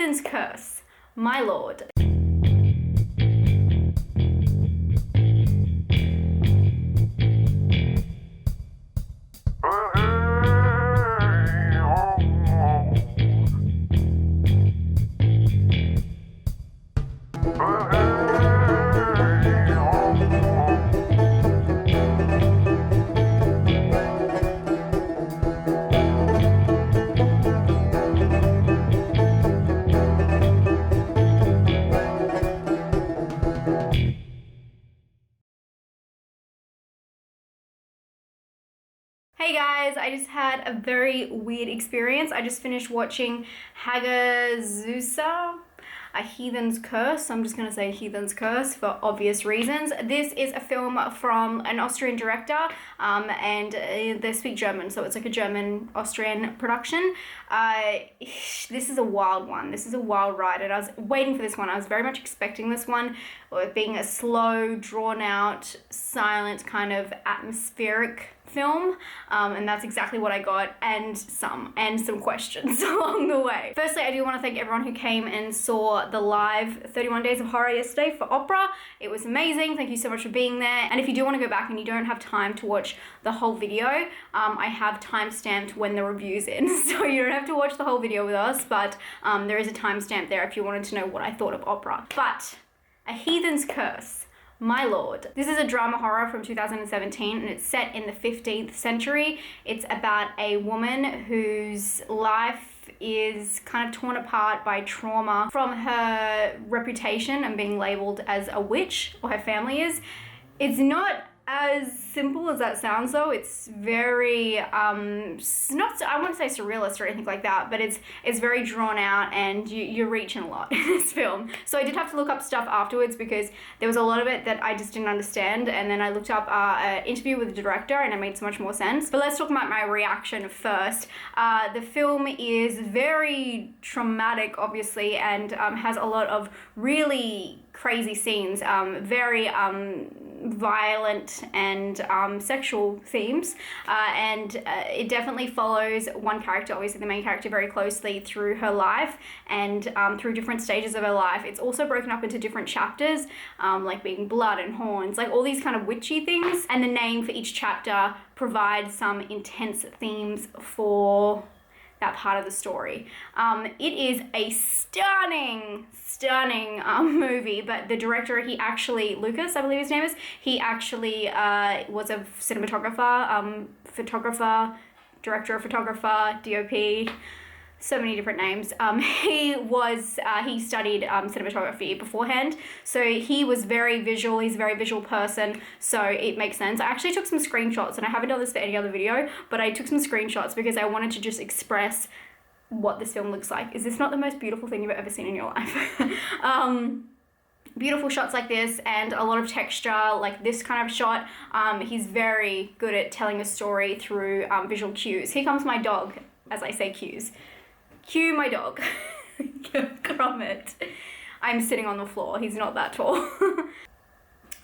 Heathen's Curse, my lord. Hey guys, I just had a very weird experience. I just finished watching Hagazussa, A Heathen's Curse. I'm just going to say Heathen's Curse for obvious reasons. This is a film from an Austrian director, and they speak German, so it's like a German-Austrian production. This is a wild one. This is a wild ride, and I was waiting for this one. I was very much expecting this one, being a slow, drawn-out, silent, kind of atmospheric film, and that's exactly what I got, and some questions along the way. Firstly, I do want to thank everyone who came and saw the live 31 Days of Horror yesterday for opera. It was amazing. Thank you so much for being there. And if you do want to go back and you don't have time to watch the whole video, I have timestamped when the review's in, so you don't have to watch the whole video with us, but there is a timestamp there if you wanted to know what I thought of opera. But A Heathen's Curse, my lord. This is a drama horror from 2017, and it's set in the 15th century. It's about a woman whose life is kind of torn apart by trauma from her reputation and being labeled as a witch, or her family is. It's not as simple as that sounds though. It's very, not, I wouldn't say surrealist or anything like that, but it's very drawn out, and you're reaching a lot in this film. So I did have to look up stuff afterwards because there was a lot of it that I just didn't understand, and then I looked up an interview with the director and it made so much more sense. But let's talk about my reaction first. The film is very traumatic, obviously, and has a lot of really crazy scenes, very violent and sexual themes, and it definitely follows one character, obviously the main character, very closely through her life and through different stages of her life. It's also broken up into different chapters, like being blood and horns, like all these kind of witchy things, and the name for each chapter provides some intense themes for that part of the story. It is a stunning movie, but the director, he actually, Lucas, I believe his name is, he actually was a cinematographer, photographer, director of photographer, DOP, so many different names. He studied cinematography beforehand, so he was very visual. He's a very visual person, so it makes sense. I actually took some screenshots, and I haven't done this for any other video, but I took some screenshots because I wanted to just express what this film looks like. Is this not the most beautiful thing you've ever seen in your life? Beautiful shots like this, and a lot of texture, like this kind of shot. He's very good at telling a story through visual cues. Here comes my dog, as I say cues. Cue my dog. Gromit. I'm sitting on the floor. He's not that tall.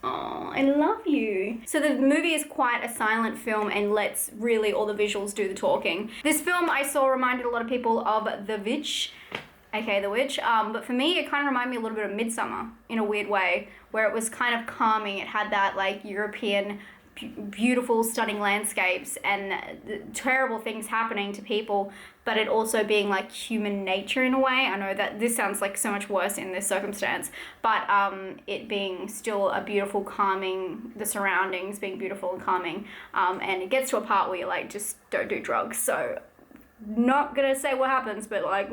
Oh, I love you. So the movie is quite a silent film and lets really all the visuals do the talking. This film I saw reminded a lot of people of The Witch, aka The Witch, but for me it kind of reminded me a little bit of Midsummer in a weird way, where it was kind of calming. It had that like European beautiful, stunning landscapes and terrible things happening to people, but it also being like human nature in a way. I know that this sounds like so much worse in this circumstance, but it being still a beautiful, calming, the surroundings being beautiful and calming, and it gets to a part where you're like, just don't do drugs. So not gonna say what happens, but like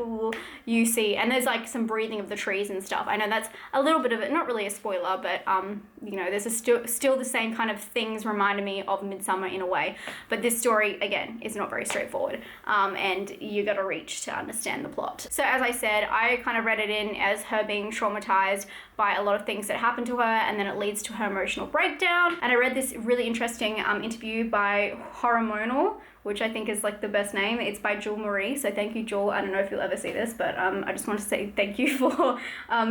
you see, and there's like some breathing of the trees and stuff. I know that's a little bit of it, not really a spoiler, but you know, there's still the same kind of things reminded me of Midsummer in a way. But this story again is not very straightforward, and you gotta reach to understand the plot. So as I said, I kind of read it in as her being traumatized by a lot of things that happened to her, and then it leads to her emotional breakdown. And I read this really interesting interview by Hormonal, which I think is like the best name. It's by Jewel Marie, so thank you, Jewel. I don't know if you'll ever see this, but I just want to say thank you for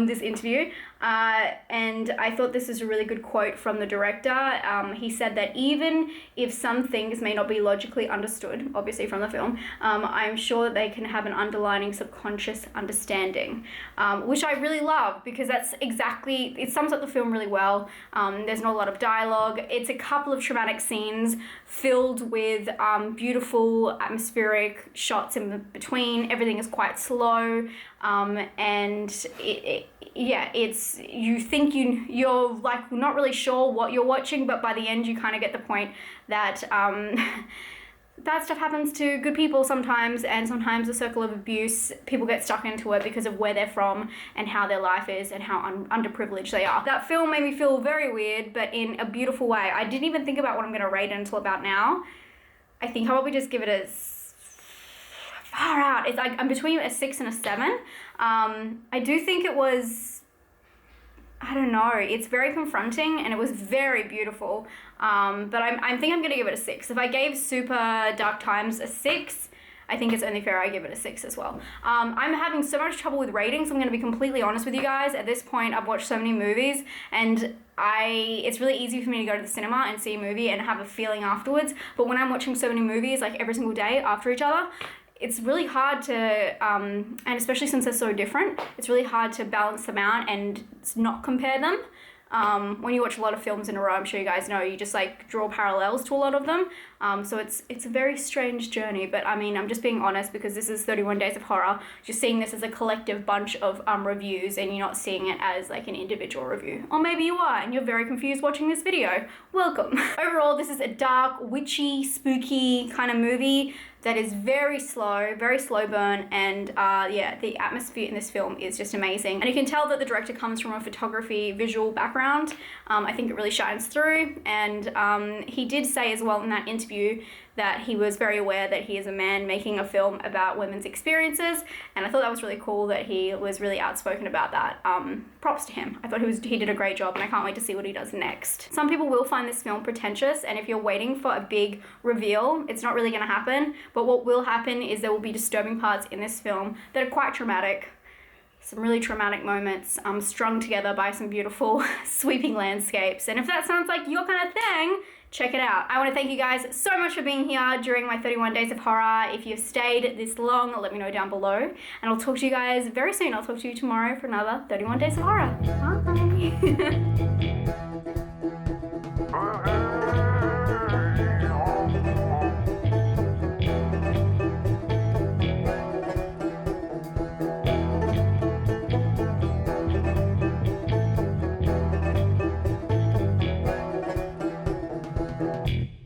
this interview. And I thought this is a really good quote from the director. He said that even if some things may not be logically understood, obviously from the film, I'm sure that they can have an underlying subconscious understanding, which I really love, because that's exactly, it sums up the film really well. There's not a lot of dialogue. It's a couple of traumatic scenes filled with beautiful atmospheric shots in between. Everything is quite slow, and it's, you think you're like not really sure what you're watching, but by the end you kind of get the point that bad stuff happens to good people sometimes, and sometimes the circle of abuse, people get stuck into it because of where they're from and how their life is and how underprivileged they are. That film made me feel very weird, but in a beautiful way. I didn't even think about what I'm going to rate it until about now. I think I'll probably just give it a far out. It's like I'm between a 6 and a 7. I do think it was, I don't know, it's very confronting and it was very beautiful. But I think I'm gonna give it a 6. If I gave Super Dark Times a 6, I think it's only fair I give it a 6 as well. I'm having so much trouble with ratings. I'm gonna be completely honest with you guys. At this point, I've watched so many movies, and it's really easy for me to go to the cinema and see a movie and have a feeling afterwards. But when I'm watching so many movies, like every single day after each other, it's really hard to, and especially since they're so different, it's really hard to balance them out and not compare them. When you watch a lot of films in a row, I'm sure you guys know, you just like draw parallels to a lot of them. So it's a very strange journey, but I mean, I'm just being honest because this is 31 Days of Horror. Just seeing this as a collective bunch of reviews, and you're not seeing it as like an individual review. Or maybe you are and you're very confused watching this video. Welcome. Overall, this is a dark, witchy, spooky kind of movie that is very slow burn, and the atmosphere in this film is just amazing. And you can tell that the director comes from a photography visual background. I think it really shines through, and he did say as well in that interview that he was very aware that he is a man making a film about women's experiences, and I thought that was really cool that he was really outspoken about that. Props to him. I thought he did a great job, and I can't wait to see what he does next. Some people will find this film pretentious, and if you're waiting for a big reveal, it's not really going to happen, but what will happen is there will be disturbing parts in this film that are quite traumatic. Some really traumatic moments strung together by some beautiful sweeping landscapes, and if that sounds like your kind of thing, check it out. I want to thank you guys so much for being here during my 31 Days of Horror. If you've stayed this long, let me know down below. And I'll talk to you guys very soon. I'll talk to you tomorrow for another 31 Days of Horror. Bye.